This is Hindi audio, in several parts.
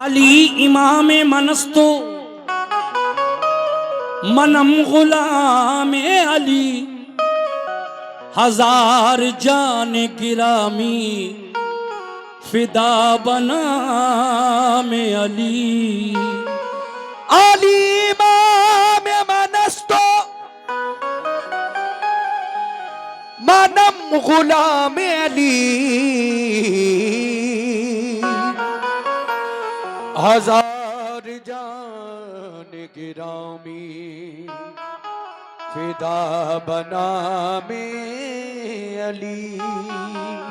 अली इमाम मनस्तो मनम गुलाम अली हजार जान गिरामी फिदा बना में अली। अली इमाम मनस्तो मनम गुलाम अली हजार जान गिरामी फिदा बना में अली।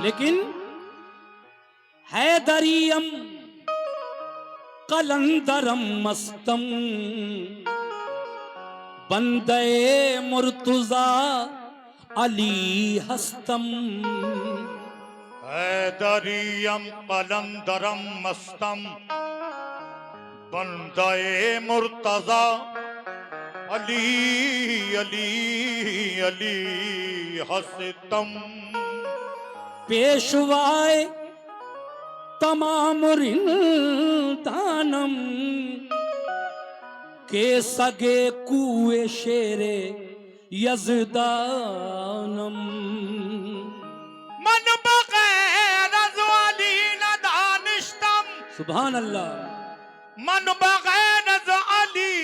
लेकिन हैदरियम कलंदरम मस्तम बंदे मुर्तुजा अली हस्तम। हैदरियम कलंदरम मस्तम बंदे मुर्तजा अली अली अली हस्तम। पेशवाए तमाम रिंदानम के सगे कुए शेरे यजदानम। मन बगैर अली न दानिश्तम सुभान अल्लाह। मन बगैर अली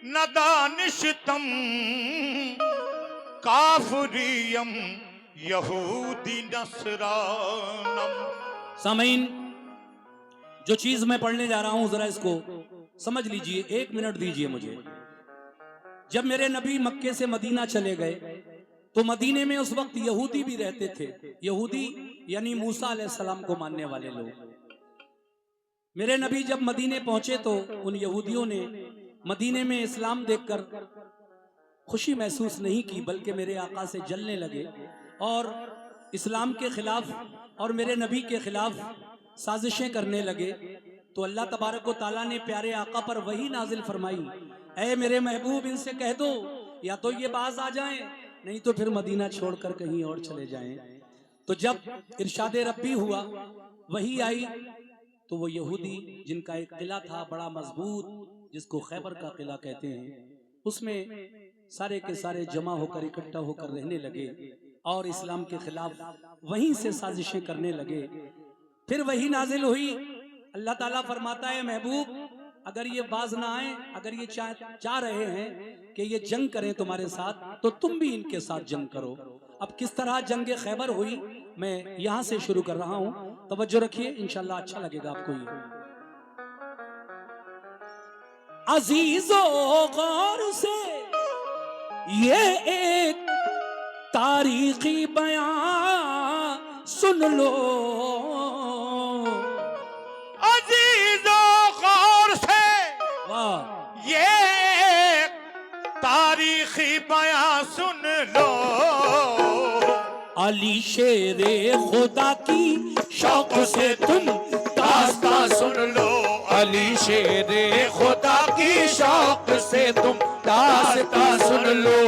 न दानिश्तम काफरियम यहूदी नसरानम। सामीन, जो चीज मैं पढ़ने जा रहा हूं जरा इसको समझ लीजिए, एक मिनट दीजिए मुझे। जब मेरे नबी मक्के से मदीना चले गए तो मदीने में उस वक्त यहूदी भी रहते थे। यहूदी यानी मूसा अलैहिस्सलाम को मानने वाले लोग। मेरे नबी जब मदीने पहुंचे तो उन यहूदियों ने मदीने में इस्लाम देखकर खुशी महसूस नहीं की, बल्कि मेरे आका से जलने लगे और इस्लाम के खिलाफ और मेरे नबी के खिलाफ साजिशें करने लगे। तो अल्लाह तबारक व तआला ने प्यारे आका पर वही नाजिल फरमाई, ऐ मेरे महबूब इनसे कह दो या तो ये बाज आ जाएं, नहीं तो फिर मदीना छोड़कर कहीं और चले जाएं। तो जब इरशाद रब्बी हुआ, वही आई, तो वो यहूदी जिनका एक किला था बड़ा मजबूत, जिसको खैबर का किला कहते हैं, उसमें सारे के सारे जमा होकर इकट्ठा होकर रहने लगे और इस्लाम के खिलाफ वहीं से साजिशें करने लगे। फिर वही नाजिल हुई। अल्लाह ताला फरमाता है, महबूब अगर ये बाज ना आए, अगर ये चाह रहे हैं कि ये जंग करें तुम्हारे साथ, तो तुम भी इनके साथ जंग करो। अब किस तरह जंग खैबर हुई मैं यहां से शुरू कर रहा हूं, तवज्जो रखिए, इंशाल्लाह अच्छा लगेगा आपको। ये अजीजो गौर से ये एक तारीखी बयान सुन लो। अजीजो गौर से वाह, ये तारीखी बयां सुन लो। अली शेरे खुदा की शौक से तुम दास्तां सुन लो अली शेरे खुदा की शौक से तुम दास्तां सुन लो।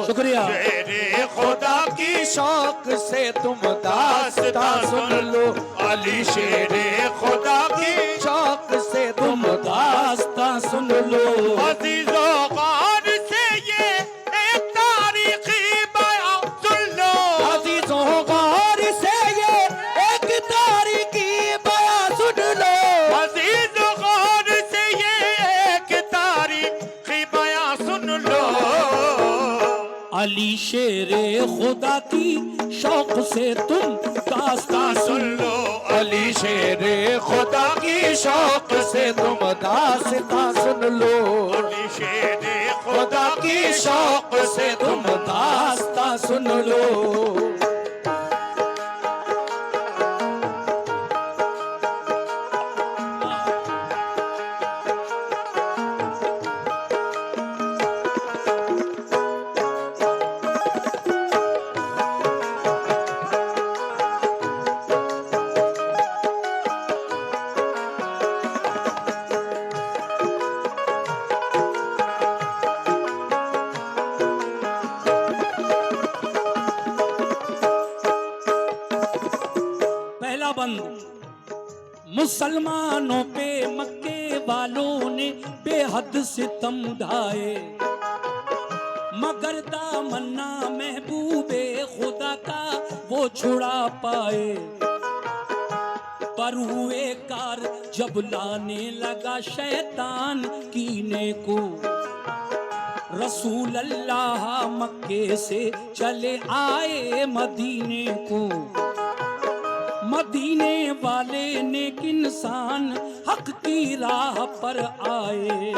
शुक्रिया। शेरे खुदा की शौक से तुम दास्तां सुन लो अली शेरे खुदा की शौक से तुम दास्तां सुन लो। अजीजो गौर से ये एक तारीखी बयां सुन लो। अजीजों गौर से ये एक तारीखी बयां सुन लो। अजीजो गौर से ये एक तारीखी बयां सुन लो। अली शेरे खुदा की शौक से तुम दास्तां सुन लो। अली शेरे खुदा की शौक से तुम दास्तां सुन लो। अली शेरे खुदा की शौक से तुम दास्तां सुन लो। मुसलमानों पे मक्के वालों ने बेहद सितम ढाए, मगर दामन्ना महबूबे खुदा का वो छुड़ा पाए। पर हुए कार जब लाने लगा शैतान कीने को, रसूल अल्लाह मक्के से चले आए मदीने को। मदीने वाले नेक इंसान हक की राह पर आए,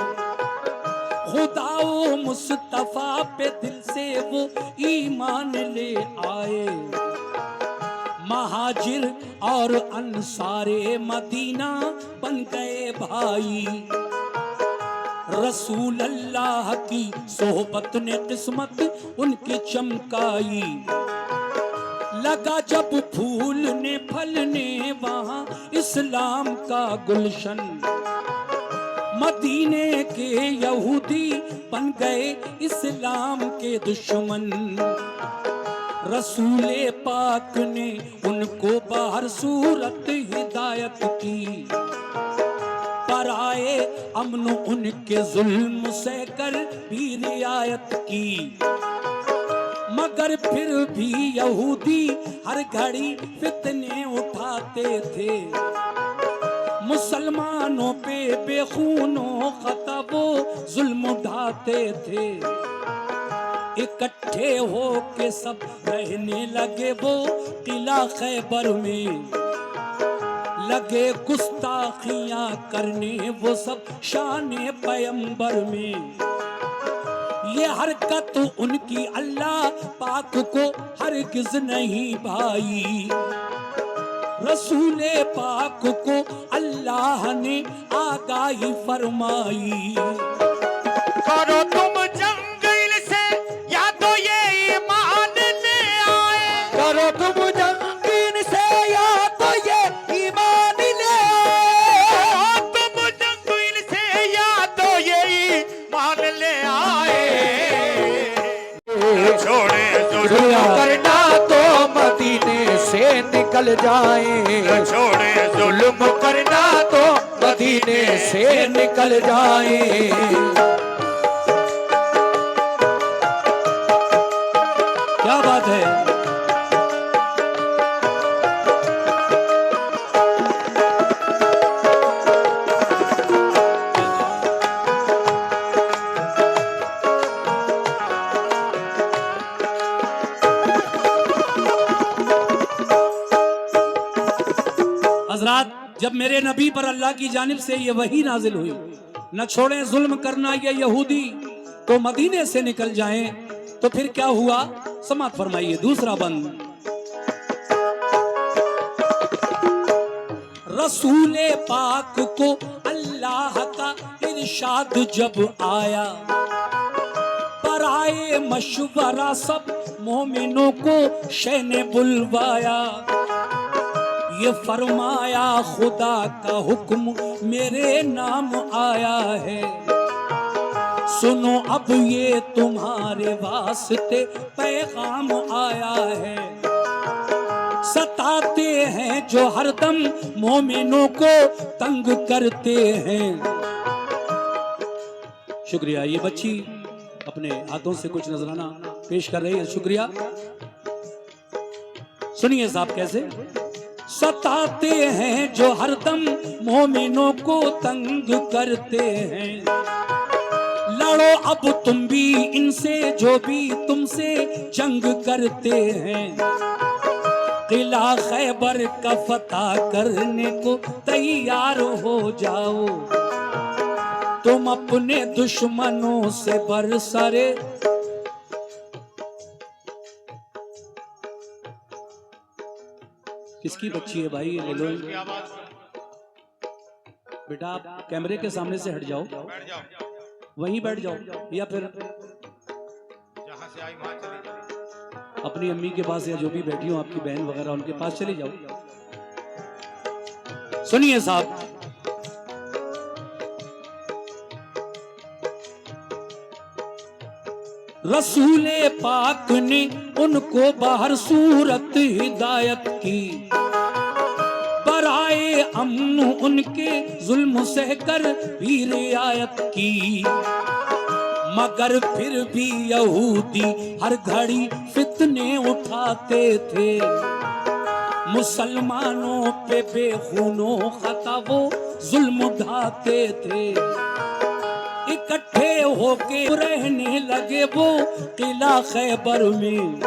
खुदाओ मुस्तफा पे दिल से वो ईमान ले आए। महाजिर और अंसारे मदीना बन गए भाई, रसूल अल्लाह की सोहबत ने किस्मत उनकी चमकाई। लगा जब फूलने फलने वहाँ इस्लाम का गुलशन, मदीने के यहूदी बन गए इस्लाम के दुश्मन। रसूले पाक ने उनको बाहर सूरत हिदायत की, पर आए अमन उनके जुल्म से कर भी रियायत की। मगर फिर भी यहूदी हर घड़ी फितने उठाते थे, मुसलमानों पे बेखूनों खता वो जुल्म ढाते थे। इकट्ठे हो के सब रहने लगे वो किला खैबर में, लगे गुस्ताखियां करने वो सब शाने पैगंबर में। ये हरकत उनकी अल्लाह पाक को हरगिज नहीं भाई, रसूले पाक को अल्लाह ने आगाही फरमाई। करो तुम जंग इनसे या तो ये ईमान ले आए, करो तुम जंग इनसे या तो ये ईमान ले आए। तुम जंग इनसे या तो ये ईमान ले आए। छोड़े जुल्म करना तो मदीने से निकल जाए, छोड़े जुल्म करना तो मदीने से निकल जाए। क्या बात है। हजरात, जब मेरे नबी पर अल्लाह की जानिब से ये वही नाजिल हुई, न छोड़ें जुल्म करना ये यहूदी तो मदीने से निकल जाएं, तो फिर क्या हुआ समात फरमाइए। दूसरा बंद, रसूले पाक को अल्लाह का इरशाद जब आया, पर आए मशवरा सब मोमिनों को शह ने बुलवाया। ये फरमाया खुदा का हुक्म मेरे नाम आया है, सुनो अब ये तुम्हारे वास्ते पैगाम आया है। सताते हैं जो हरदम मोमिनों को तंग करते हैं। शुक्रिया। ये बच्ची अपने हाथों से कुछ नजराना पेश कर रही है, शुक्रिया। सुनिए साहब कैसे। सताते हैं जो हरदम मोमिनों को तंग करते हैं, लड़ो अब तुम भी इनसे जो भी तुमसे जंग करते हैं। किला खैबर का फतह करने को तैयार हो जाओ, तुम अपने दुश्मनों से बरसरे। किसकी बच्ची है भाई, ये ले लो। बेटा आप कैमरे के सामने से हट जाओ, वहीं बैठ जाओ, या फिर जहां से आई वहां चली जाओ, अपनी अम्मी के पास या जो भी बैठी हो आपकी बहन वगैरह उनके पास चले जाओ। सुनिए साहब, रसूले पाक ने उनको बाहर सूरत हिदायत की, बराए अमन उनके जुल्म सहकर भी रियायत की, मगर फिर भी यहूदी हर घड़ी फितने उठाते थे। मुसलमानों पे बेखूनो खता वो जुल्म ढाते थे। इकट्ठे होके रहने लगे वो किला खैबर में,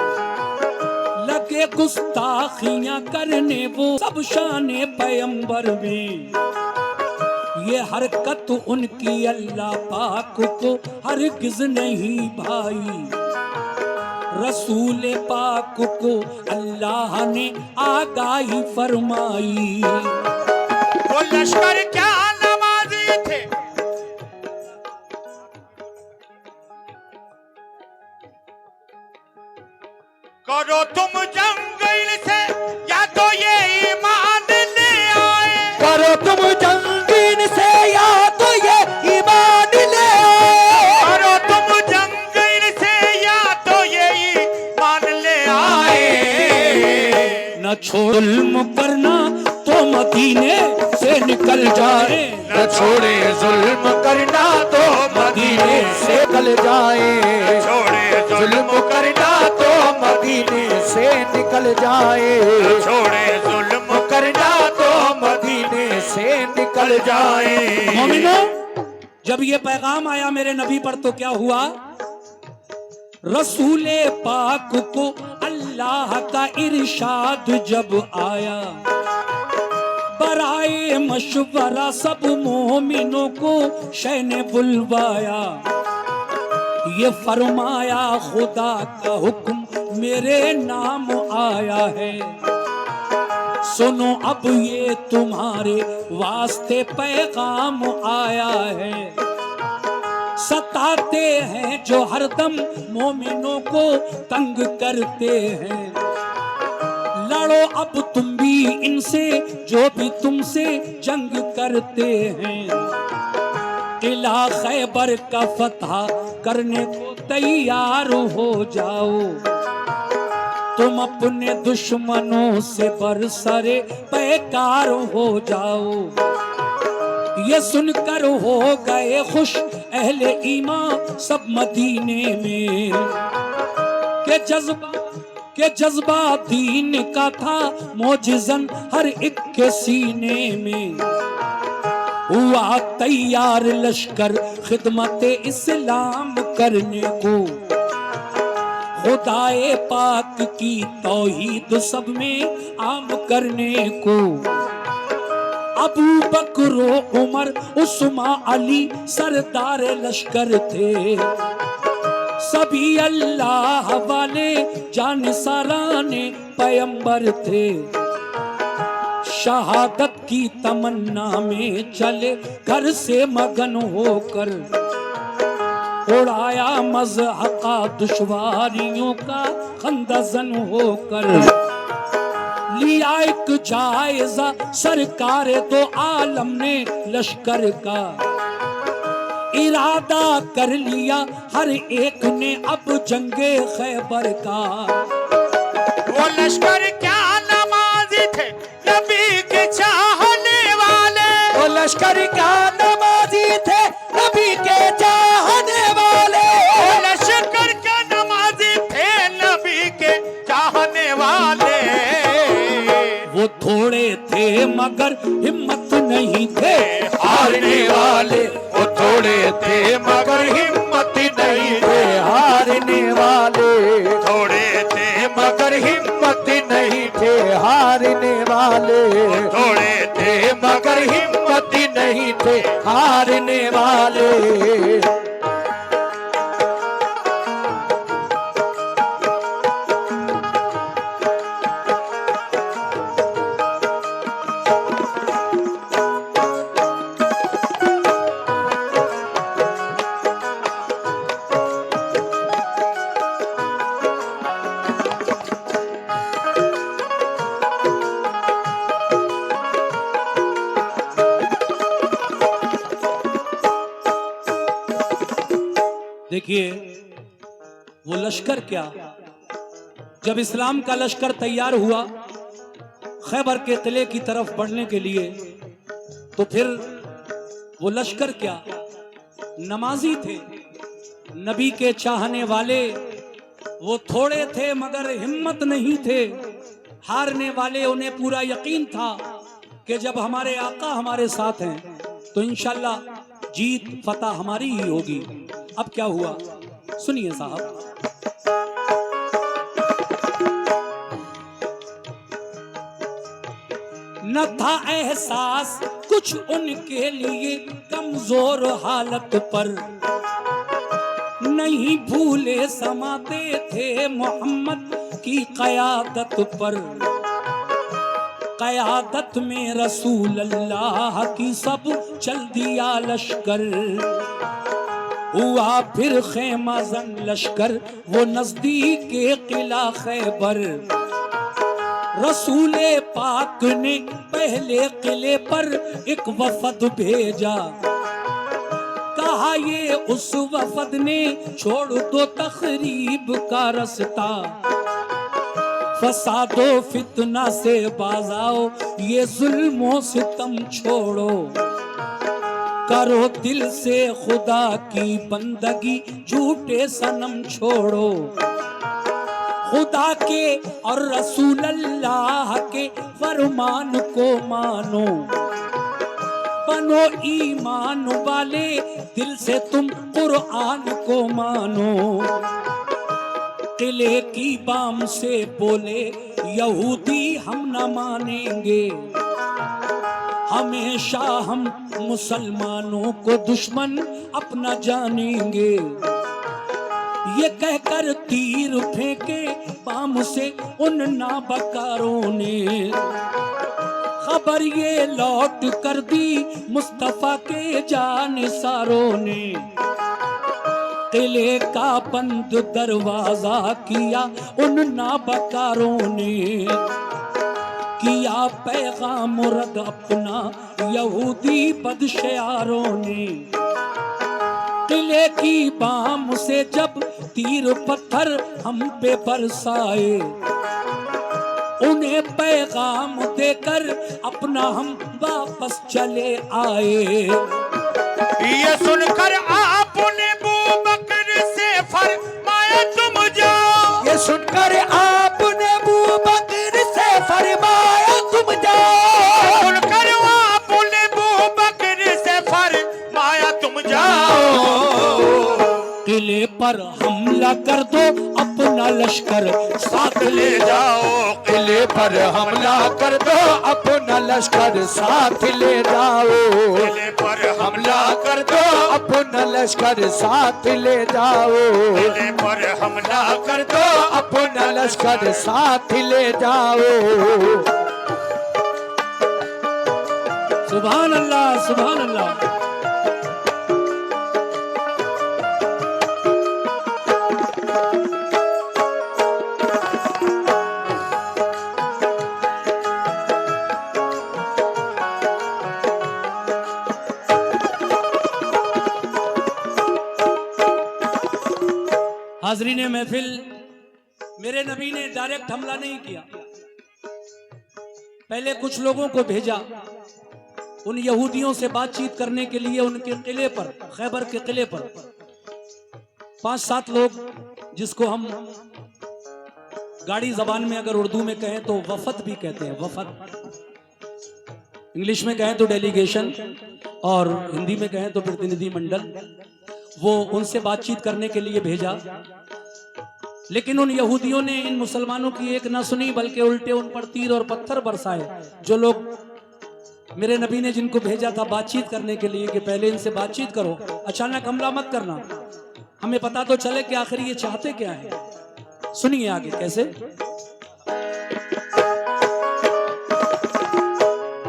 लगे गुस्ताखियां करने वो सब शाने पैगंबर में। ये हरकत उनकी अल्लाह पाक को हरगिज नहीं भाई, रसूल पाक को अल्लाह ने आगाही फरमाई। वो लश्कर क्या नमाजी थे, करो तुम जंग इनसे या तो ये ईमान ले आए। करो तुम जंग इनसे या तो ये ईमान ले आए। करो तुम जंग इनसे या तो ये ईमान ले आए। न जुल्म करना तो मदीने से निकल जाए, न छोड़े जुल्म करना तो मदीने से निकल जाए। छोड़े जुल्म करना तो मदीने से निकल जाए। छोड़े जुल्म करना तो मदीने से निकल जाए। मोमिनो, जब ये पैगाम आया मेरे नबी पर तो क्या हुआ? रसूले पाक को अल्लाह का इरशाद जब आया, बराए मशवरा सब मोमिनों को शह ने बुलवाया। ये फरमाया खुदा का हुक्म मेरे नाम आया है, सुनो अब ये तुम्हारे वास्ते पैगाम आया है। सताते हैं जो हरदम मोमिनों को तंग करते हैं, लड़ो अब तुम भी इनसे जो भी तुमसे जंग करते हैं। किला खैबर का फतह करने को तैयार हो जाओ, तुम अपने दुश्मनों से बरसरे पैकार हो जाओ। ये सुनकर हो गए खुश अहले ईमान सब मदीने में, के जज्बा दीन का था मोजिज़न हर एक के सीने में। हुआ तैयार लश्कर खिदमत इस्लाम करने को, खुदाए पाक की तौहीद सब में आम करने को। अबू बकर उमर उस्मा अली सरदार लश्कर थे, सभी अल्लाह वाले जानिसाराने पैगंबर थे। शहादत की तमन्ना में चले घर से मगन होकर, उड़ाया मज़हक़ा दुश्वारियों का खंदजन होकर। लिया एक जायजा सरकार दो आलम ने लश्कर का, इरादा कर लिया हर एक ने अब जंगे खैबर का। वो लश्कर क्या नमाजी थे, नबी के चाहने वाले। वो लश्कर क्या नमाजी थे, नबी के चाहने वाले। वो लश्कर क्या नमाजी थे, नबी के चाहने वाले। वो थोड़े थे मगर हिम्मत नहीं थे हारने वाले। वो थोड़े थे मगर हिम्मत नहीं थे हारने वाले। थोड़े थे मगर हिम्मत नहीं थे हारने वाले। थोड़े थे मगर हिम्मत नहीं थे हारने वाले। देखिए वो लश्कर क्या, जब इस्लाम का लश्कर तैयार हुआ, खैबर के किले की तरफ बढ़ने के लिए, तो फिर वो लश्कर क्या, नमाजी थे, नबी के चाहने वाले, वो थोड़े थे मगर हिम्मत नहीं थे, हारने वाले। उन्हें पूरा यकीन था कि जब हमारे आका हमारे साथ हैं तो इंशाल्लाह जीत फतह हमारी ही होगी। अब क्या हुआ सुनिए साहब। न था एहसास कुछ उनके लिए कमजोर हालत पर, नहीं भूले समाते थे मोहम्मद की क़यादत पर। क़यादत में रसूल अल्लाह की सब चल दिया लश्कर, हुआ फिर खेमा जन लश्कर वो नजदीक के किला खैबर। रसूले पाक ने पहले किले पर एक वफद भेजा, कहा ये उस वफद ने छोड़ दो तखरीब का रास्ता, फसादो फितना से बाजाओ ये जुल्मों सितम छोड़ो, करो दिल से खुदा की बंदगी झूठे सनम छोड़ो। खुदा के और रसूल अल्लाह के फरमान को मानो, बनो ईमान वाले दिल से तुम कुरान को मानो। किले की बाम से बोले यहूदी हम न मानेंगे, हमेशा हम मुसलमानों को दुश्मन अपना जानेंगे। ये कहकर तीर फेंके बाम से उन नाबकारों ने, खबर ये लौट कर दी मुस्तफा के जानिसारों ने। किले का बंद दरवाजा किया उन नाबकारों ने, किया पैगाम रद्द अपना यहूदी बदशयारों ने। किले की बाम से जब तीर पत्थर हम पे बरसाए, उन्हें पैगाम देकर अपना हम वापस चले आए। ये सुनकर आपने अबू बकर से फरमाया तुम जाओ, ये सुनकर आपने अबू बकर से फरमाया तुम जाओ, सुनकर आपने अबू बकर से फरमाया तुम जाओ। किले पर हमला कर दो अपना लश्कर साथ ले जाओ, किले पर हमला कर दो अपना लश्कर साथ ले जाओ, किले पर हमला कर दो अपना लश्कर साथ ले जाओ, किले पर हमला कर दो अपना लश्कर साथ ले जाओ। सुभान अल्लाह सुभान अल्लाह। हाजरीन महफिल, मेरे नबी ने डायरेक्ट हमला नहीं किया, पहले कुछ लोगों को भेजा उन यहूदियों से बातचीत करने के लिए। उनके किले पर, खैबर के किले पर 5-7 लोग, जिसको हम गाड़ी जबान में अगर उर्दू में कहें तो वफद भी कहते हैं, वफद इंग्लिश में कहें तो डेलीगेशन और हिंदी में कहें तो प्रतिनिधि मंडल। वो उनसे बातचीत करने के लिए भेजा, लेकिन उन यहूदियों ने इन मुसलमानों की एक न सुनी, बल्कि उल्टे उन पर तीर और पत्थर बरसाए। जो लोग मेरे नबी ने जिनको भेजा था बातचीत करने के लिए कि पहले इनसे बातचीत करो, अचानक हमला मत करना, हमें पता तो चले कि आखिर ये चाहते क्या है। सुनिए आगे कैसे।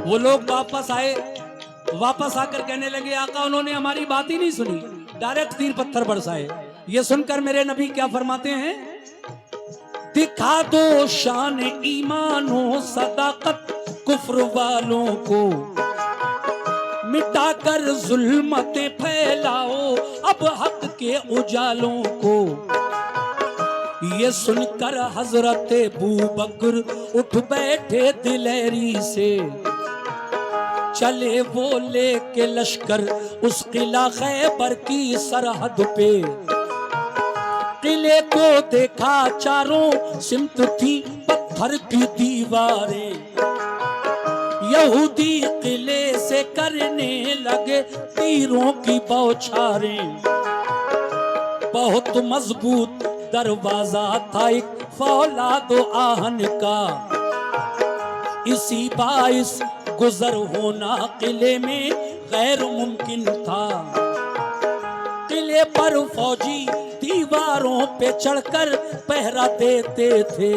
वो लोग वापस आए, वापस आकर कहने लगे आका उन्होंने हमारी बात ही नहीं सुनी, डायरेक्ट तीर पत्थर बरसाए। ये सुनकर मेरे नबी क्या फरमाते हैं, दिखा दो शान ईमानो सदाकत कुफ्र वालों को, मिटाकर जुल्मतें फैलाओ अब हक के उजालों को। ये सुनकर हजरत अबू बकर उठ बैठे दिलेरी से, चले वो लेके लश्कर उस किला खैबर की सरहद पे। किले को देखा चारों सिमत थी पत्थर की दीवारें, यहूदी किले से करने लगे तीरों की बौछारें। बहुत मजबूत दरवाजा था एक फौलाद आहन का, इसी बाइस गुजर होना किले में गैर मुमकिन था। किले पर फौजी दीवारों पे चढ़कर पहरा देते थे,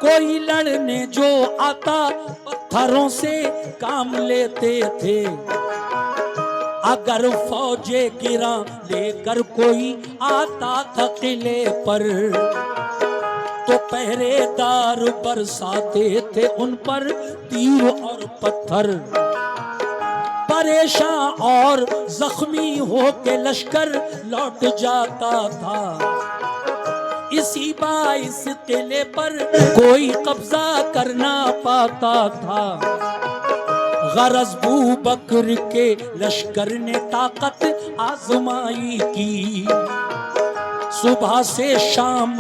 कोई लड़ने जो आता पत्थरों से काम लेते थे। अगर फौजे गिरा लेकर कोई आता था किले पर, तो पहरेदार बरसाते थे उन पर तीर और पत्थर। परेशान और जख्मी हो के लश्कर लौट जाता था, इसी बाइस किले पर कोई कब्जा करना पाता था। गरज अबू बकर के लश्कर ने ताकत आजमाई की, सुबह से शाम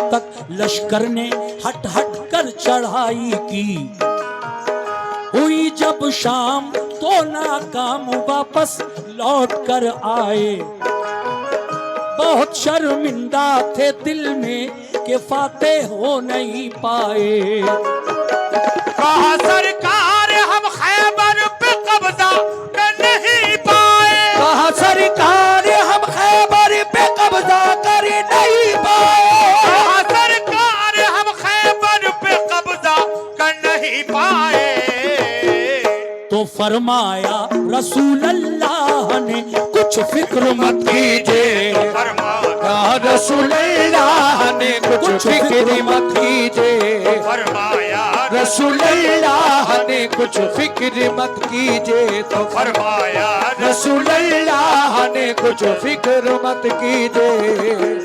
तक लश्कर ने हट हट कर चढ़ाई की। हुई जब शाम तो नाकाम वापस लौट कर आए, बहुत शर्मिंदा थे दिल में कि फातेह हो नहीं पाए। कहा सरकार हम खैबर पे कब्जा कर नहीं पाए, कहा सरकार हम खैबर पे कब्जा कर नहीं पाए, कहा सरकार हम खैबर पे कब्जा कर नहीं पाए। तो फरमाया रसूल अल्लाह ने कुछ फिक्र मत कीजिए, या रसूल अल्लाह ने कुछ फिक्र मत कीजिए, फरमाया रसूल अल्लाह ने कुछ फिक्र मत कीजिए। तो फरमाया रसूल अल्लाह ने कुछ फिक्र मत कीजिए।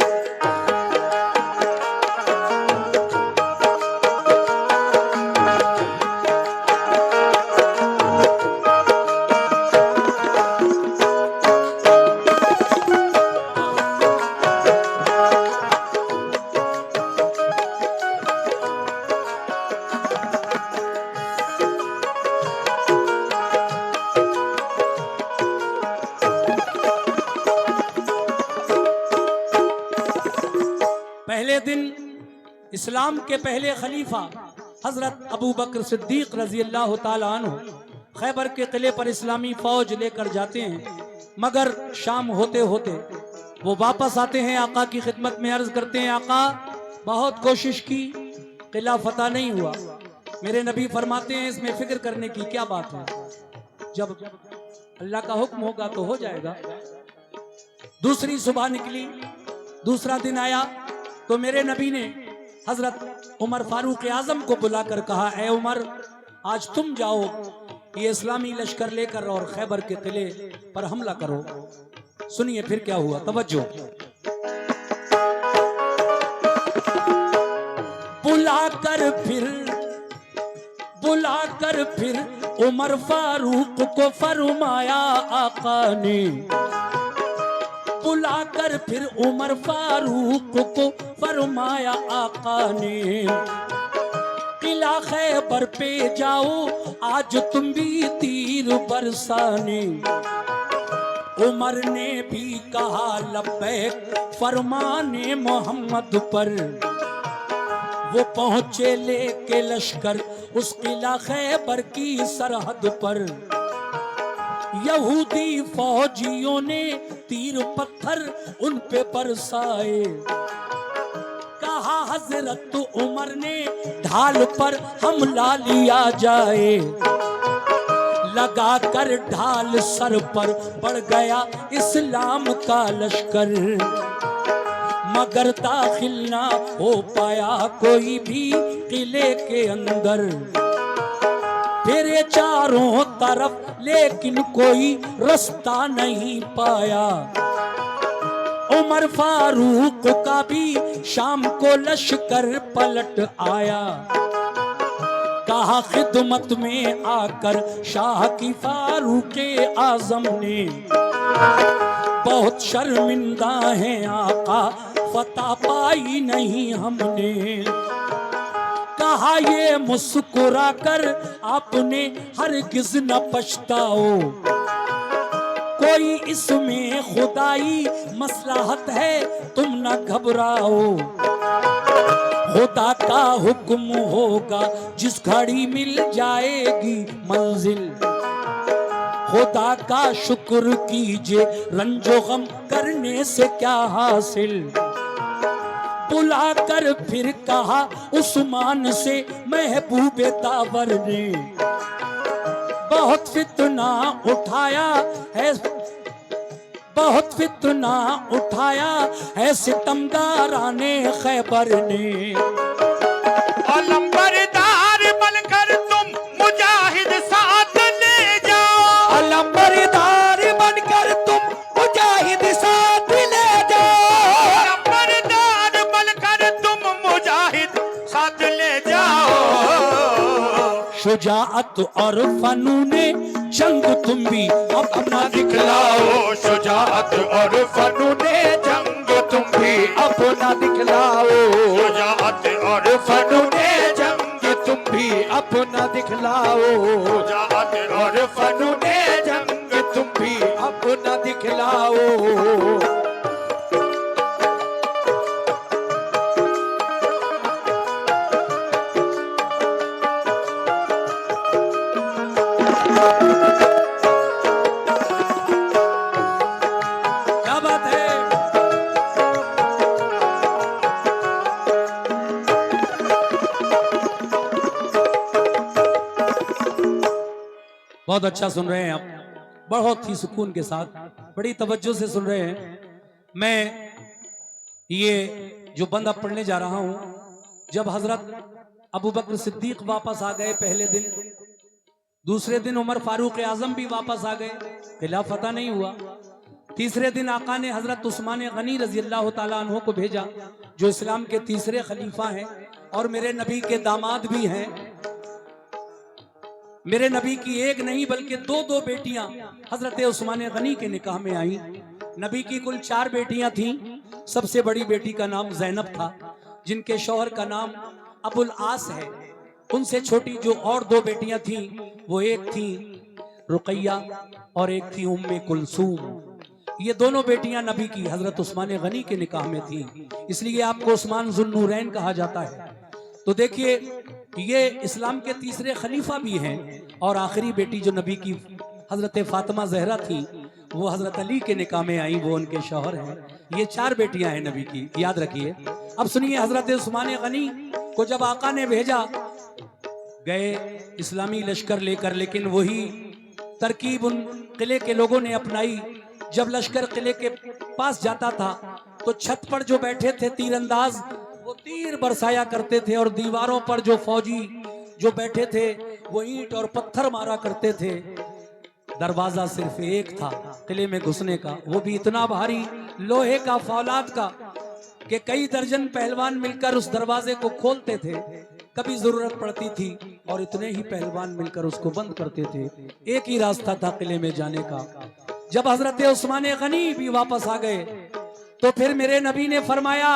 पहले दिन इस्लाम के पहले खलीफा हजरत अबू बकर सिद्दीक रजी अल्लाह ताला अन्हु खैबर के किले पर इस्लामी फौज लेकर जाते हैं, मगर शाम होते होते वो वापस आते हैं, आका की खिदमत में अर्ज करते हैं, आका बहुत कोशिश की, किला फतह नहीं हुआ। मेरे नबी फरमाते हैं इसमें फिक्र करने की क्या बात है, जब अल्लाह का हुक्म होगा तो हो जाएगा। दूसरी सुबह निकली, दूसरा दिन आया तो मेरे नबी ने हजरत उमर फारूक आजम को बुलाकर कहा, ए उमर आज तुम जाओ ये इस्लामी लश्कर लेकर और खैबर के किले पर हमला करो। सुनिए फिर क्या हुआ, तवज्जो। बुलाकर फिर उमर फारूक को फरमाया आका ने, बुलाकर फिर उमर फारूक को फरमाया आका ने, किला खैबर पे जाओ आज तुम भी तीर बरसाने। उमर ने भी कहा लब्बैक फरमाने मोहम्मद पर। वो पहुंचे लेके लश्कर उस किला खैबर की सरहद पर। यहूदी फौजियों ने तीर पत्थर उन पे बरसाए। कहा हजरत उमर ने ढाल पर हमला लिया जाए। लगा कर ढाल सर पर बढ़ गया इस्लाम का लश्कर, मगर दाखिल ना हो पाया कोई भी किले के अंदर। फिरे चारों तरफ लेकिन कोई रास्ता नहीं पाया। उमर फारूक का भी शाम को लश्कर पलट आया। कहा खिदमत में आकर शाह की फारूक आजम ने, बहुत शर्मिंदा है आका फतह पाई नहीं हमने। कहा ये मुस्कुरा कर आपने हरगिज न पछताओ, कोई इसमें खुदाई मसलहत है तुम न घबराओ। खुदा का हुक्म होगा जिस घड़ी मिल जाएगी मंजिल, खुदा का शुक्र कीजिए रंजो गम करने से क्या हासिल। बुलाकर फिर कहा उस्मान से महबूबे तावर ने, बहुत फितना उठाया है, बहुत फितना उठाया है सितमगाराने खैबर ने। अलंबरदार बनकर तुम मुजाहिद साथ ले जाओ, अलंबरदार बनकर तुम मुजाहिद साथ ले जाओ, अलंबरदार बनकर तुम मुजाहिद साथ ले जाओ। शुजाअत और फनूने जंग तुम भी अपना दिखलाओ, शुजाअत और फनूने जंग तुम भी अपना दिखलाओ, शुजाअत और फनूने जंग तुम भी अपना दिखलाओ, शुजाअत और फनूने जंग तुम भी अपना दिखलाओ। क्या बात है। बहुत अच्छा सुन रहे हैं आप, बहुत ही सुकून के साथ, बड़ी तवज्जो से सुन रहे हैं। मैं ये जो बंद अब पढ़ने जा रहा हूं, जब हजरत अबू बकर सिद्दीक वापस आ गए पहले दिन, दूसरे दिन उमर फारूक आजम भी वापस आ गए, खिलाफ फतह नहीं हुआ। तीसरे दिन आका ने हजरत उस्मान गनी रजी अल्लाह तआला अन्हु को भेजा, जो इस्लाम के तीसरे खलीफा हैं और मेरे नबी के दामाद भी हैं। मेरे नबी की एक नहीं बल्कि दो दो बेटियां हजरत उस्मान गनी के निकाह में आई। नबी की कुल 4 बेटियां थीं। सबसे बड़ी बेटी का नाम जैनब था, जिनके शौहर का नाम अबुल आस है। उनसे छोटी जो और 2 बेटियां थीं, वो एक थी रुकैया और एक थी उम्मे कुलसूम। ये दोनों बेटियां नबी की हजरत उस्मान गनी के निकाह में थीं, इसलिए आपको उस्मान जुन्नूरैन कहा जाता है। तो देखिए, ये इस्लाम के तीसरे खलीफा भी हैं। और आखिरी बेटी जो नबी की हजरत फातिमा जहरा थी, वो हजरत अली के निकाह में आई, वो उनके शौहर हैं। ये 4 बेटियां हैं नबी की, याद रखिए। अब सुनिए, हजरत उस्मान गनी को जब आका ने भेजा, गए इस्लामी लश्कर लेकर, लेकिन वही तरकीब उन किले के लोगों ने अपनाई। जब लश्कर किले के पास जाता था तो छत पर जो बैठे थे तीरंदाज, वो तीर बरसाया करते थे, और दीवारों पर जो फौजी जो बैठे थे वो ईंट और पत्थर मारा करते थे। दरवाजा सिर्फ एक था किले में घुसने का, वो भी इतना भारी लोहे का, फौलाद का, कि कई दर्जन पहलवान मिलकर उस दरवाजे को खोलते थे। कभी जरूरत पड़ती थी और इतने ही पहलवान मिलकर उसको बंद करते थे। एक ही रास्ता था किले में जाने का। जब हजरत उस्मान गनी भी वापस आ गए तो फिर मेरे नबी ने फरमाया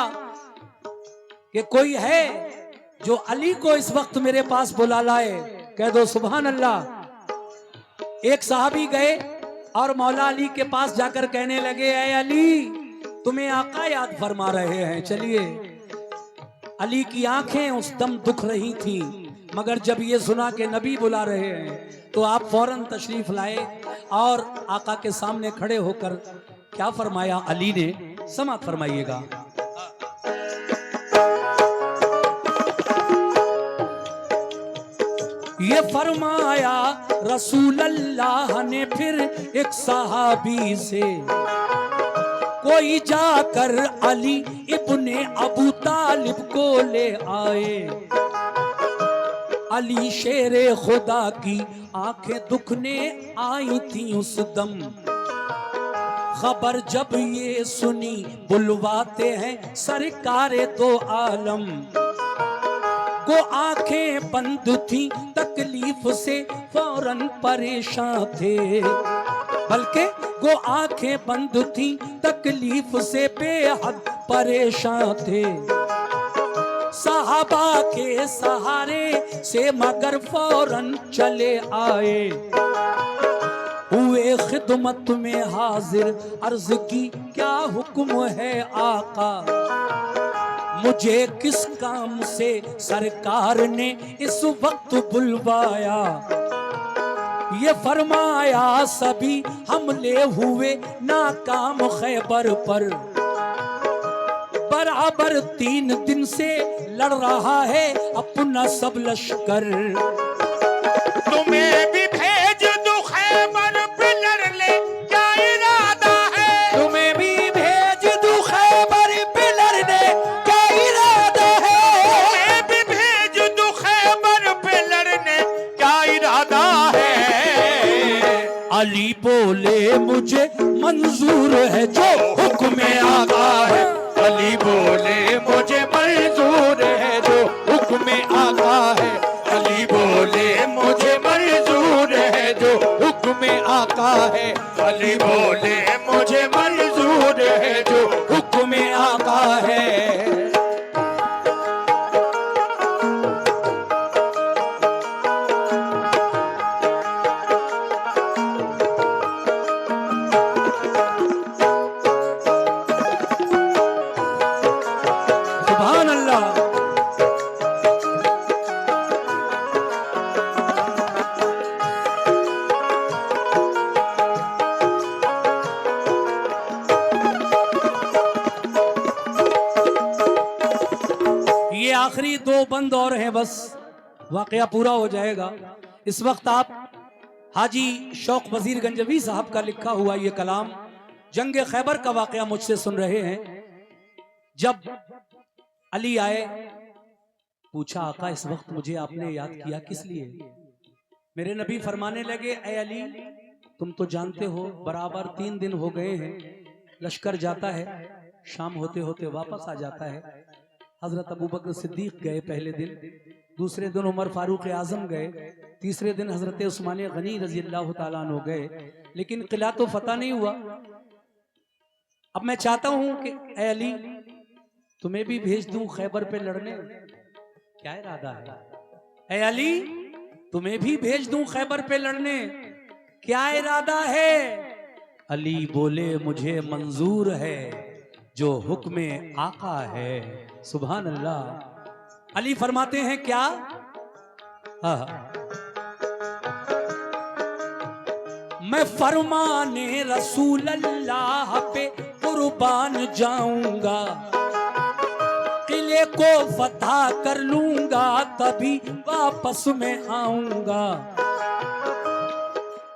कि कोई है जो अली को इस वक्त मेरे पास बुला लाए, कह दो सुभान अल्लाह। एक साहबी गए और मौला अली के पास जाकर कहने लगे, ऐ अली, तुम्हें आका याद फरमा रहे हैं, चलिए। अली की आंखें उस दम दुख रही थी, मगर जब ये सुना कि नबी बुला रहे हैं तो आप फौरन तशरीफ लाए और आका के सामने खड़े होकर क्या फरमाया अली ने, समात फरमाइएगा। ये फरमाया रसूल अल्लाह ने फिर एक सहाबी से, कोई जाकर अली इब्ने अबू तालिब को ले आए। अली शेरे खुदा की आंखें दुखने आई थी उस दम, खबर जब ये सुनी बुलवाते हैं सरकारे दो आलम। को आंखें बंद थी तकलीफ से फौरन परेशान थे, बल्कि वो आंखें बंद थी तकलीफ से बेहद परेशान थे। सहाबा के सहारे से मगर फौरन चले आए, हुए खिदमत में हाजिर, अर्ज की क्या हुक्म है आका, मुझे किस काम से सरकार ने इस वक्त बुलवाया। ये फरमाया सभी हमले हुए नाकाम खैबर पर, बराबर 3 दिन से लड़ रहा है अपना सब लश्कर। तुम्हें भी भेज दूं खैबर पे लड़ ले, क्या इरादा है? तुम्हें भी भेज दूं खैबर पे लड़ने, क्या इरादा है? तुम्हें भी भेज दूं खैबर पे लड़ने, क्या इरादा है? अली बोले मुझे मंजूर है जो हुक्म आका है। अली बोले मुझे मंजूर है जो हुक्म आका है। अली बोले मुझे मंजूर है जो हुक्म आका है। अली बोले मुझे मंजूर है जो हुक्म आका है। सुभान अल्लाह। ये आखिरी 2 बंद और हैं, बस वाकया पूरा हो जाएगा। इस वक्त आप हाजी शौक वजीर गंजवी साहब का लिखा हुआ ये कलाम जंग खैबर का वाकया मुझसे सुन रहे हैं। जब अली आए, पूछा आका इस वक्त मुझे आपने याद किया किस लिए? मेरे नबी फरमाने लगे, ए अली तुम तो जानते हो बराबर 3 दिन हो गए हैं, लश्कर जाता है, शाम होते होते वापस आ जाता है। हजरत अबू बकर सिद्दीक गए पहले दिन, दूसरे दिन उमर फारूक आजम गए, तीसरे दिन हजरत उस्मान गनी रजी अल्लाह तआला अन्हु गए, लेकिन किला तो फतह नहीं हुआ। अब मैं चाहता हूं कि ए अली तुम्हें भी भेज दूं खैबर पे लड़ने, क्या इरादा है? ए अली तुम्हें भी भेज दूं खैबर पे लड़ने, क्या इरादा है? अली बोले मुझे मंजूर है जो हुक्म आका है। सुभान अल्लाह। अली फरमाते हैं क्या? मैं फरमाने रसूल अल्लाह पे कुर्बान जाऊंगा, किले को फतह कर लूंगा, तभी वापस में आऊंगा।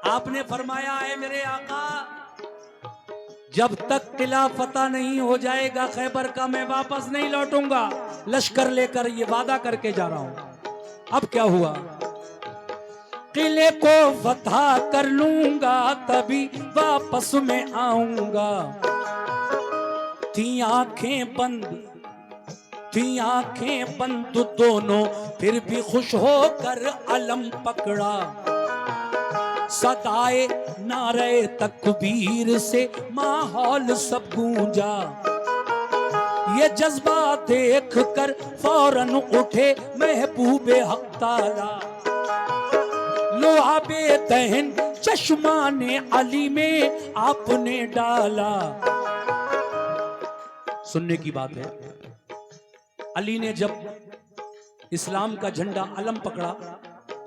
आपने फरमाया है मेरे आका, जब तक किला फतह नहीं हो जाएगा खैबर का मैं वापस नहीं लौटूंगा, लश्कर लेकर ये वादा करके जा रहा हूं। अब क्या हुआ? किले को फतह कर लूंगा, तभी वापस में आऊंगा। थी आंखें बंद, थी आंखें बंद दोनों, फिर भी खुश होकर अलम पकड़ा। सदाए नारे तकबीर से माहौल सब गूंजा। ये जज्बा देख कर फौरन उठे महबूबे हक ताला। लुआबे दहन चश्मा ने अली में आपने डाला। सुनने की बात है, अली ने जब इस्लाम का झंडा अलम पकड़ा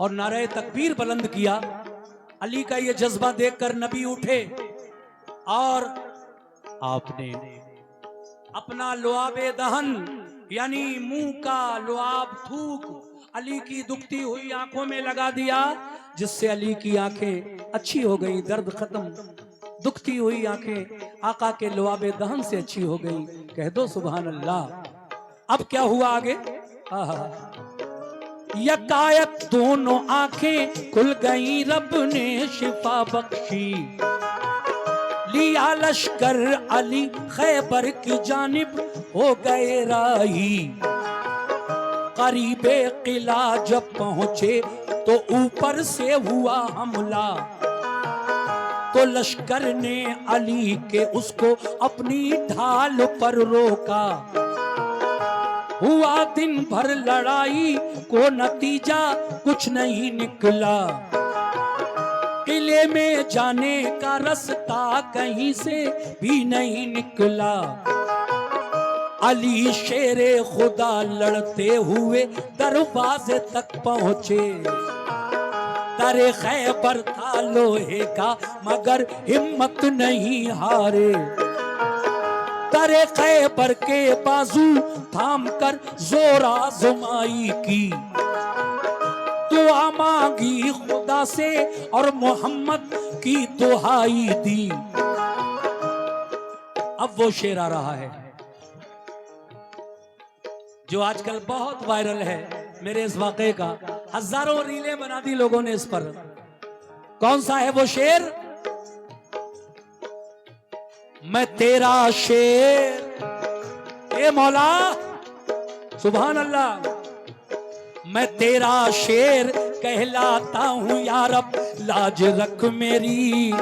और नारे तकबीर बुलंद किया, अली का ये जज्बा देखकर नबी उठे और आपने अपना लुआबे दहन यानी मुंह का लुआब थूक अली की दुखती हुई आंखों में लगा दिया, जिससे अली की आंखें अच्छी हो गई, दर्द खत्म। दुखती हुई आंखें आका के लुआबे दहन से अच्छी हो गई। कह दो सुभान अल्लाह। अब क्या हुआ आगे? यकायक दोनों आंखें खुल गई, रब ने शिफा बख्शी। लिया लश्कर अली खैबर की जानिब हो गए राही। करीबे किला जब पहुंचे तो ऊपर से हुआ हमला, तो लश्कर ने अली के उसको अपनी ढाल पर रोका। हुआ दिन भर लड़ाई को नतीजा कुछ नहीं निकला। किले में जाने का रास्ता कहीं से भी नहीं निकला। अली शेरे खुदा लड़ते हुए दरवाजे तक पहुंचे। दरे खैबर था लोहे का मगर हिम्मत नहीं हारे। दरे खैबर के बाजू थाम कर जोर आजमाई की। दुआ मांगी खुदा से और मोहम्मद की दुहाई दी। अब वो शेर आ रहा है जो आजकल बहुत वायरल है। मेरे इस वाक़े का हजारों रीलें बना दी लोगों ने इस पर। कौन सा है वो शेर? मैं तेरा शेर, ए मौला सुभान अल्लाह, मैं तेरा शेर कहलाता हूं या रब लाज रख मेरी।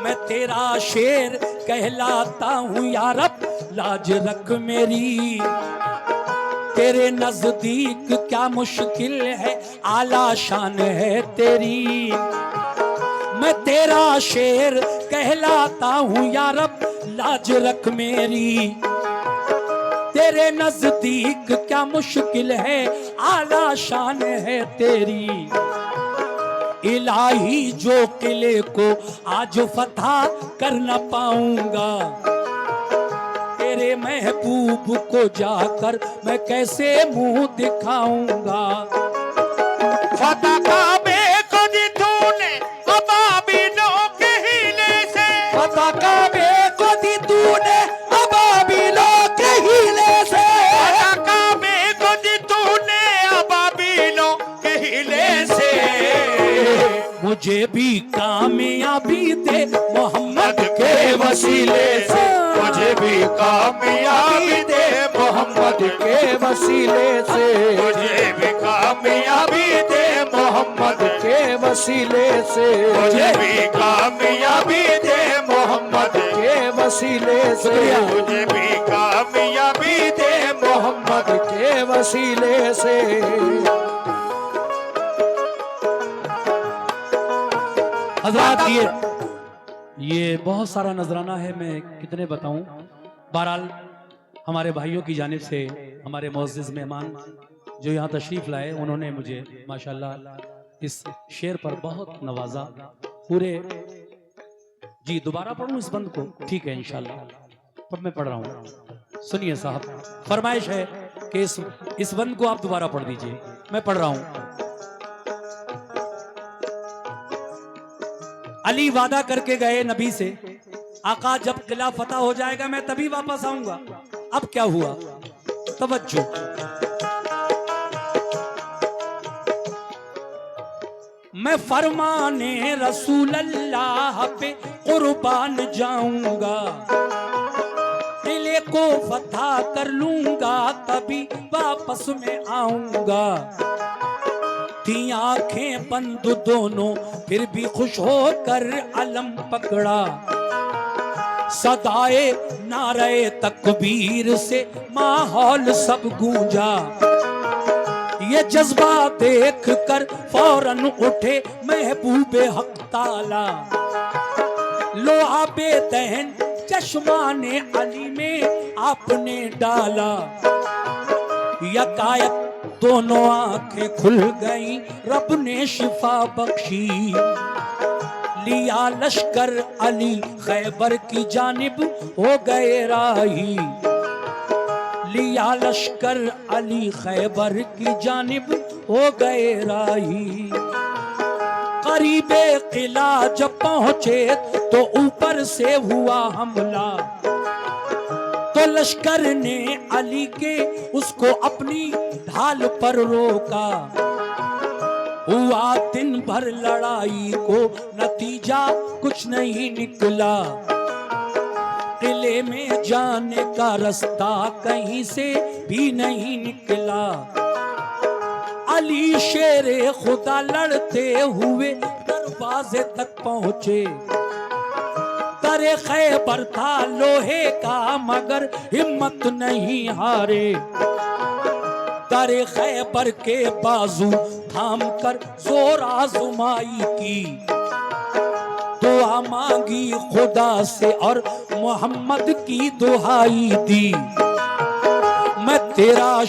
मैं तेरा शेर कहलाता हूं या रब लाज रख मेरी। तेरे नजदीक क्या मुश्किल है आला शान है तेरी। मैं तेरा शेर कहलाता हूं या रब लाज रख मेरी। तेरे नजदीक क्या मुश्किल है आला शान है तेरी। इलाही जो किले को आज फतह कर न पाऊंगा, तेरे महबूब को जाकर मैं कैसे मुंह दिखाऊंगा। फतह काबे को दी तूने अबाबिलों के हीले से। फतह काबे को दी तूने अबाबिलों के हीले से। फतह काबे को दी तूने अबाबिलों के हीले से। मुझे भी कामयाबी दे मोहम्मद के वसीले से। मुझे भी कामयाबी दे मोहम्मद के वसीले से। मुझे भी कामयाबी दे मोहम्मद के वसीले से। मुझे भी कामयाबी दे मोहम्मद के वसीले से। मुझे भी कामयाबी दे मोहम्मद के वसीले से। हज़रात ये बहुत सारा नजराना है, मैं कितने बताऊं। बहरहाल हमारे भाइयों की जानिब से हमारे मुअज़्ज़िज़ मेहमान जो यहाँ तशरीफ लाए, उन्होंने मुझे माशाल्लाह इस शेर पर बहुत नवाजा। पूरे जी दोबारा पढ़ूं इस बंद को? ठीक है इंशाल्लाह, अब मैं पढ़ रहा हूँ। सुनिए साहब, फरमाइश है कि इस बंद को आप दोबारा पढ़ दीजिए। मैं पढ़ रहा हूँ। अली वादा करके गए नबी से, आका जब किला फतह हो जाएगा मैं तभी वापस आऊंगा। अब क्या हुआ? तवज्जो। मैं फरमाने रसूल अल्लाह पे कुर्बान जाऊंगा। किले को फतह कर लूंगा तभी वापस में आऊंगा। थी आंखें बंद दोनों फिर भी खुश होकर अलम पकड़ा। सदाए नारे तकबीर से माहौल सब गूंजा। ये जज्बा देख कर फौरन उठे महबूबे हक ताला। लो आबे दहन चश्माने अली में आपने डाला। यकायक दोनों आंखें खुल गईं, रब ने शिफा बख्शी। लिया लश्कर अली खैबर की जानिब हो गए राही। लिया लश्कर अली खैबर की जानिब हो गए राही। करीबे किला जब पहुंचे तो ऊपर से हुआ हमला। तो लश्कर ने अली के उसको अपनी ढाल पर रोका। हुआ दिन भर लड़ाई को नतीजा कुछ नहीं निकला, किले में जाने का रास्ता कहीं से भी नहीं निकला। अली शेरे खुदा लड़ते हुए दरवाजे तक पहुंचे, तरे खैबर था लोहे का मगर हिम्मत नहीं हारे। तरे खैबर के बाजू थाम कर जोर आजमाई की, दुआ मांगी खुदा से और मोहम्मद की दुहाई दी। मैं तेरा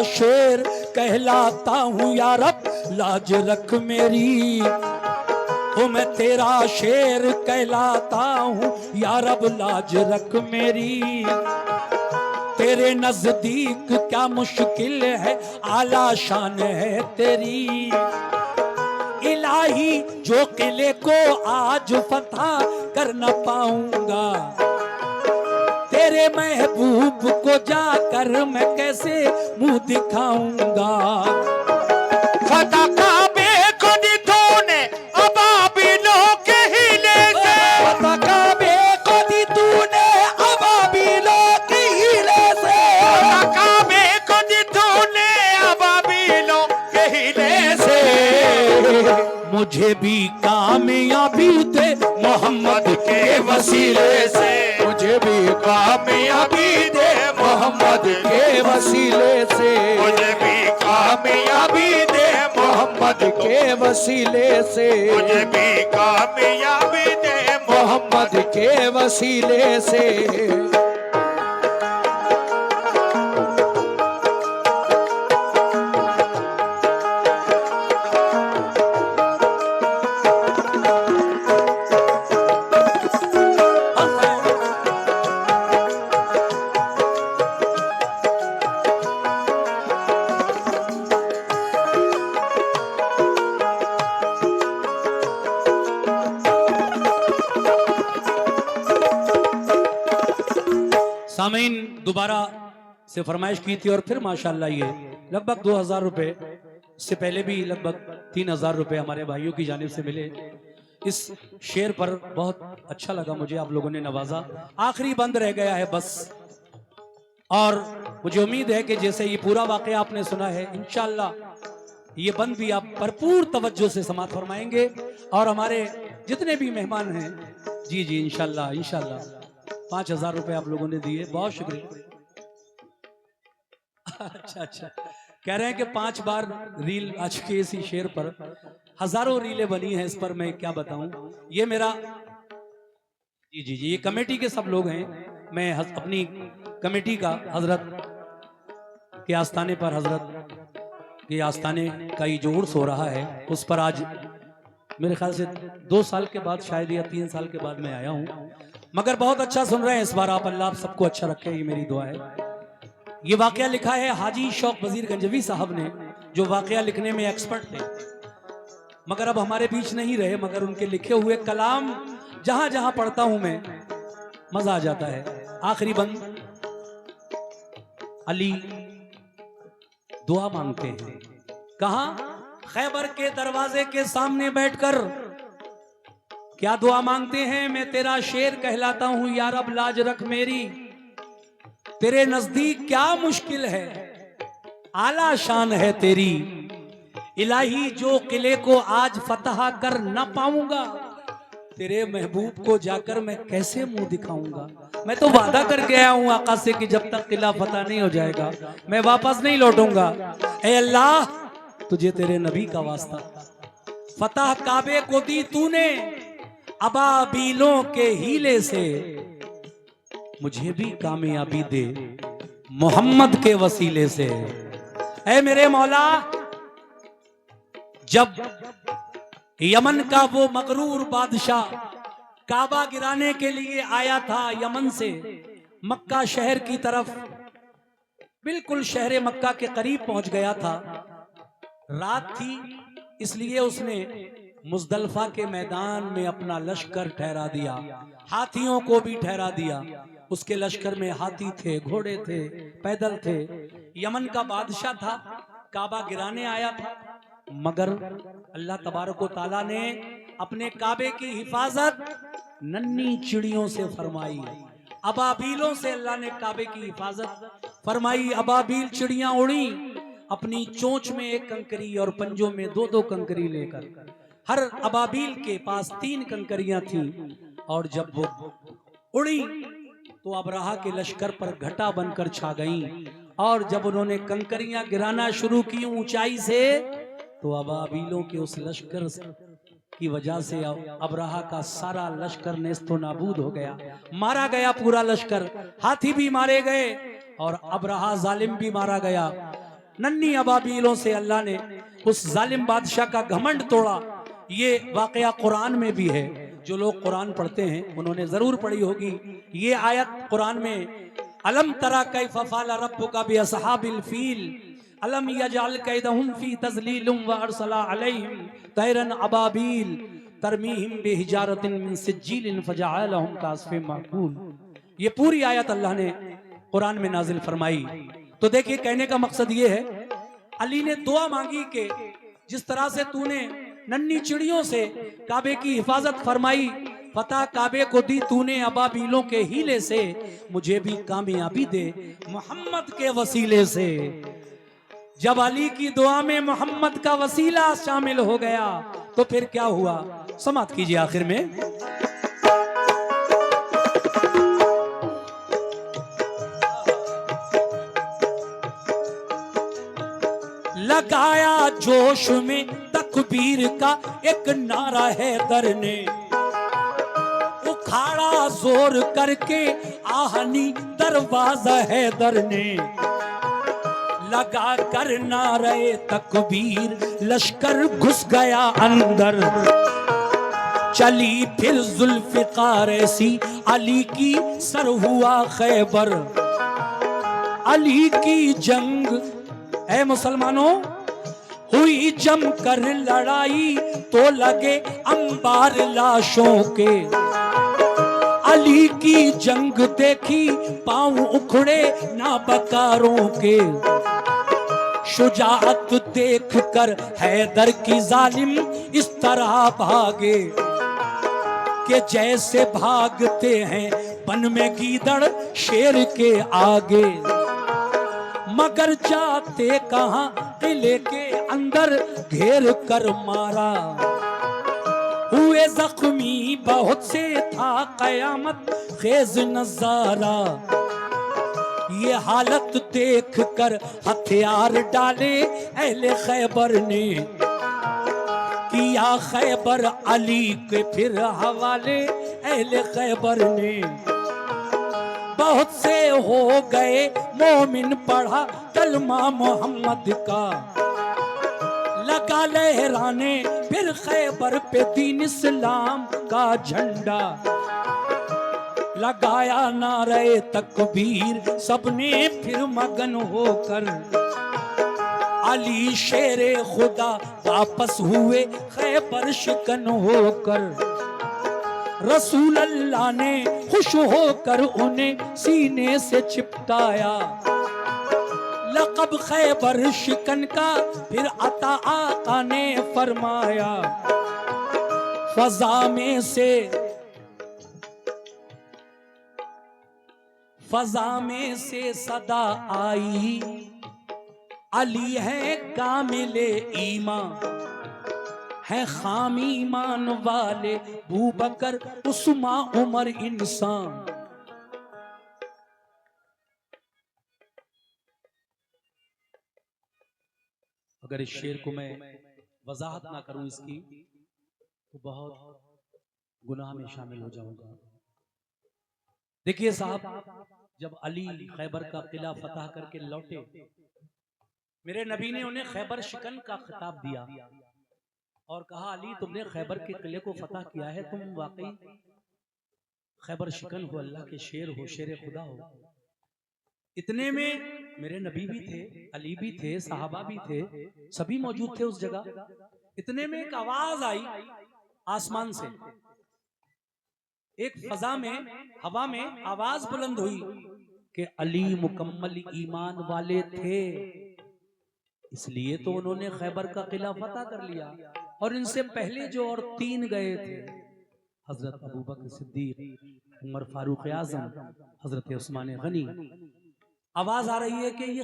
शेर कहलाता हूँ या रब लाज रख मेरी। ओ मैं तेरा शेर कहलाता हूँ या रब लाज रख मेरी। तेरे नजदीक क्या मुश्किल है आला शान है तेरी। इलाही जो किले को आज फतह कर न पाऊंगा, तेरे महबूब को जाकर मैं कैसे मुंह दिखाऊंगा। फतह काबे को दी तूने अबाबिलों के हीले से, फतह काबे को दी तूने अबाबिलों के हीले से, फतह काबे को दी तूने अबाबिलों के हीले से। मुझे भी कामयाबी दे मोहम्मद के वसीले से, मुझे भी कामयाबी दे मोहम्मद के वसीले से, मुझे भी कामयाबी दे मोहम्मद के वसीले से, मुझे भी कामयाबी दे मोहम्मद के वसीले से। सामीन दोबारा से फरमाइश की थी और फिर माशाल्लाह ये लगभग 2000 रुपए, इससे पहले भी लगभग 3000 रुपए हमारे भाइयों की जानिब से मिले। इस शेर पर बहुत अच्छा लगा मुझे, आप लोगों ने नवाजा। आखिरी बंद रह गया है बस, और मुझे उम्मीद है कि जैसे ये पूरा वाकया आपने सुना है, इंशाअल्लाह ये बंद भी आप भरपूर तवज्जो से समाअत फरमाएंगे। और हमारे जितने भी मेहमान हैं, जी जी इंशाअल्लाह इंशाअल्लाह 5000 रुपए आप लोगों ने दिए, बहुत शुक्रिया। अच्छा अच्छा, कह रहे हैं कि 5 बार रील आ चुकी है इसी शेर पर, हजारों रीलें बनी हैं इस पर, मैं क्या बताऊं। ये मेरा जी जी जी ये कमेटी के सब लोग हैं। मैं अपनी कमेटी का हजरत के आस्थाने पर, हजरत के आस्थाने का ये जो उर्स हो रहा है उस पर आज मेरे ख्याल से 2 साल के बाद शायद या 3 साल के बाद मैं आया हूं, मगर बहुत अच्छा सुन रहे हैं इस बार आप। अल्लाह आप सबको अच्छा रखे, ये मेरी दुआ है। ये वाकया लिखा है हाजी शौक वजीर गंजवी साहब ने, जो वाकया लिखने में एक्सपर्ट थे, मगर अब हमारे बीच नहीं रहे। मगर उनके लिखे हुए कलाम जहां जहां पढ़ता हूं मैं, मजा आ जाता है। आखिरी बंद, अली दुआ मांगते हैं। कहां? खैबर के दरवाजे के सामने बैठकर क्या दुआ मांगते हैं? मैं तेरा शेर कहलाता हूं या रब लाज रख मेरी। तेरे नजदीक क्या मुश्किल है आला शान है तेरी। इलाही जो किले को आज फतह कर न पाऊंगा, तेरे महबूब को जाकर मैं कैसे मुंह दिखाऊंगा। मैं तो वादा करके आया हूं आका से कि जब तक किला फतह नहीं हो जाएगा मैं वापस नहीं लौटूंगा। ऐ अल्लाह तुझे तेरे नबी का वास्ता, फतह काबे को दी तूने अबाबीलों के हीले से, मुझे भी कामयाबी दे मोहम्मद के वसीले से। ऐ मेरे मौला, जब यमन का वो मगरूर बादशाह काबा गिराने के लिए आया था यमन से मक्का शहर की तरफ, बिल्कुल शहर मक्का के करीब पहुंच गया था। रात थी, इसलिए उसने मुजदलफा के मैदान में अपना लश्कर ठहरा दिया, हाथियों को भी ठहरा दिया। उसके लश्कर में हाथी थे, घोड़े थे, पैदल थे। यमन का बादशाह था, काबा गिराने आया था, मगर अल्लाह तबारक व तआला ने अपने काबे की हिफाजत नन्ही चिड़ियों से फरमाई। अबाबीलों से अल्लाह ने काबे की हिफाजत फरमाई। अबाबील चिड़ियां उड़ी अपनी चोंच में एक कंकरी और पंजों में दो दो कंकरी लेकर। हर अबाबील के पास 3 कंकरियां थीं और जब वो उड़ी तो अबराहा के लश्कर पर घटा बनकर छा गईं। और जब उन्होंने कंकरियां गिराना शुरू की ऊंचाई से, तो अबाबीलों के उस लश्कर की वजह से अबराहा का सारा लश्कर नेस्तो नाबूद हो गया, मारा गया पूरा लश्कर। हाथी भी मारे गए और अबराहा जालिम भी मारा गया। नन्ही अबाबीलों से अल्लाह ने उस जालिम बादशाह का घमंड तोड़ा। ये वाकया कुरान में भी है, जो लोग कुरान पढ़ते हैं उन्होंने जरूर पढ़ी होगी ये आयत कुरान में। अलम तरा कैफ फअल रब्बुका बिअस्हाबिल फील अलम यजअल कैदहुम फी तज़लीलिम व अरसला अलैहिम तैरन अबाबील तरमीहिम बिहिजारतिन मिन सिज्जीलिन फजअलहुम कास्फिन माकूल। ये पूरी आयत अल्लाह ने कुरान में नाजिल फरमाई। तो देखिए, कहने का मकसद ये है, अली ने दुआ मांगी कि जिस तरह से तूने नन्ही चिड़ियों से काबे की हिफाजत फरमाई, फतह काबे को दी तूने अबाबीलों के हीले से, मुझे भी कामयाबी दे मोहम्मद के वसीले से। जब अली की दुआ में मोहम्मद का वसीला शामिल हो गया तो फिर क्या हुआ, समाप्त कीजिए आखिर में। लगाया जोश में तकबीर का एक नारा है दर ने, उखाड़ा जोर करके आहनी दरवाजा है दर ने। लगा कर नारे तकबीर लश्कर घुस गया अंदर, चली फिर जुल्फिकार ऐसी अली की सर हुआ खैबर। अली की जंग ऐ मुसलमानों हुई जमकर लड़ाई, तो लगे अंबार लाशों के। अली की जंग देखी पांव उखड़े ना बकारों के। शुजाअत देख कर हैदर की जालिम इस तरह भागे कि जैसे भागते हैं वन में गीदड़ शेर के आगे। मगर जाते कहां किले के अंदर घेर कर मारा, हुए जख्मी बहुत से था कयामत खेज नजारा। ये हालत देख कर हथियार डाले अहले खैबर ने, किया खैबर अली के फिर हवाले अहले खैबर ने। बहुत से हो गए मोमिन पढ़ा कलमा मोहम्मद का, लगा लहराने फिर खैबर पे दीन इस्लाम का झंडा। लगाया नारे तकबीर सबने फिर मगन होकर, अली शेरे खुदा वापस हुए खैबर शिकन होकर। रसूल अल्लाह ने खुश होकर उन्हें सीने से चिपटाया, लक़ब खैबर शिकन का फिर अता आका ने फरमाया। फजा में से सदा आई, अली है कामिले ईमान, है खामी ईमान वाले अबू बकर उस्मा उमर इंसान। अगर इस शेर को मैं वजाहत ना करूं इसकी, तो बहुत गुनाह में शामिल हो जाऊंगा। देखिए साहब, जब अली खैबर का किला फतह करके लौटे, मेरे नबी ने उन्हें खैबर शिकन का खिताब दिया और कहा, अली तुमने खैबर के किले को फतह किया है, तुम वाकई खैबर शिकन हो, अल्लाह के शेर हो, शेर खुदा हो। इतने में मेरे नबी भी थे, अली भी थे, सहाबा भी थे, सभी मौजूद थे उस जगह। इतने में एक आवाज आई आसमान से, एक फजा में, हवा में आवाज बुलंद हुई कि अली मुकम्मल ईमान वाले थे, इसलिए तो उन्होंने खैबर का किला फतह कर लिया। और इनसे पहले जो और 3 गए थे, हजरत अबू बकर सिद्दीक, उमर फारूक आजम, हजरत उस्मान गनी। आवाज आ रही है कि ये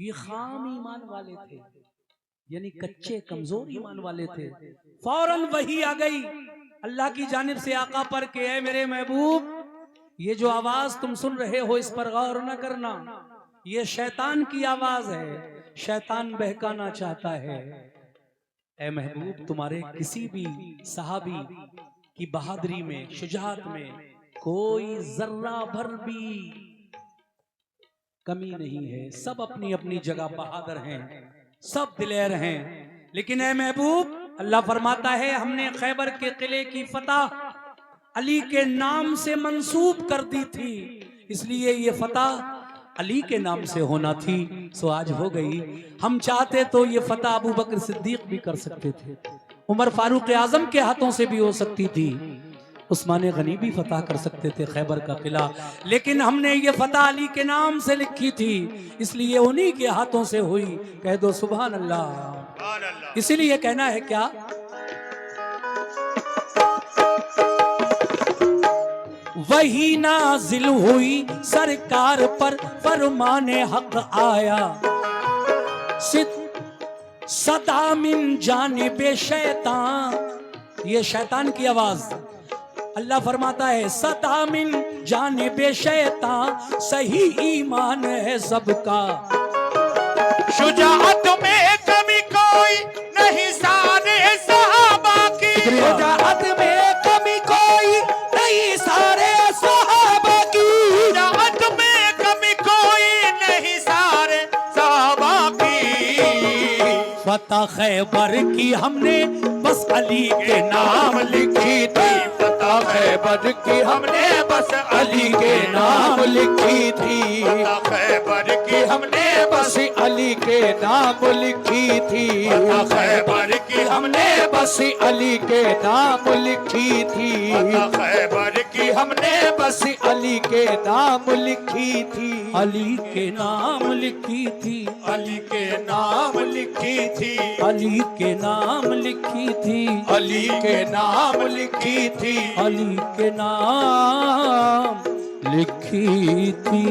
खाम ईमान वाले थे, यानी कच्चे कमजोर ईमान वाले थे। फौरन वही आ गई अल्लाह की जानिब से आका पर के है मेरे महबूब, ये जो आवाज तुम सुन रहे हो इस पर गौर न करना, ये शैतान की आवाज है, शैतान बहकाना चाहता है। ऐ महबूब, तुम्हारे किसी भी सहाबी की बहादुरी में, शुजाअत में कोई जर्रा भर भी कमी नहीं है। सब अपनी अपनी जगह बहादुर हैं, सब दिलेर हैं। लेकिन ऐ महबूब, अल्लाह फरमाता है हमने खैबर के किले की फतह अली के नाम से मंसूब कर दी थी, इसलिए ये फतह अली के नाम से होना थी। सो आज हो गई। हम चाहते तो ये फतह अबू बकर सिद्दीक भी कर सकते थे, उमर फारूक आजम के हाथों से भी हो सकती थी, उस्मान गनी भी फतह कर सकते थे खैबर का किला। लेकिन हमने ये फतह अली के नाम से लिखी थी, इसलिए उन्हीं के हाथों से हुई। कह दो सुभान अल्लाह। इसीलिए कहना है क्या, वही नाजिल हुई सरकार पर फरमाने हक आया, सदा मिन जानिबे शैतान। ये शैतान की आवाज। अल्लाह फरमाता है सदा मिन जानिबे शैतान, सही ईमान है सबका। शुजाअत में कमी कोई नहीं सारे सहाबा की, शुजाअत में कमी कोई नहीं सारे सहाबा की, शुजाअत में कमी कोई नहीं सारे सहाबा की। फतह खैबर की हमने बस अली के नाम लिखी थी, फतह खैबर की हमने बस अली के नाम लिखी थी, फतह खैबर की हमने बस अली के नाम लिखी थी, फतह खैबर की हमने बस अली के नाम लिखी थी, फतह खैबर की हमने बस अली के नाम लिखी थी, अली के नाम लिखी थी, अली के नाम लिखी थी, अली के नाम लिखी थी, अली के नाम लिखी थी, अली के नाम लिखी थी।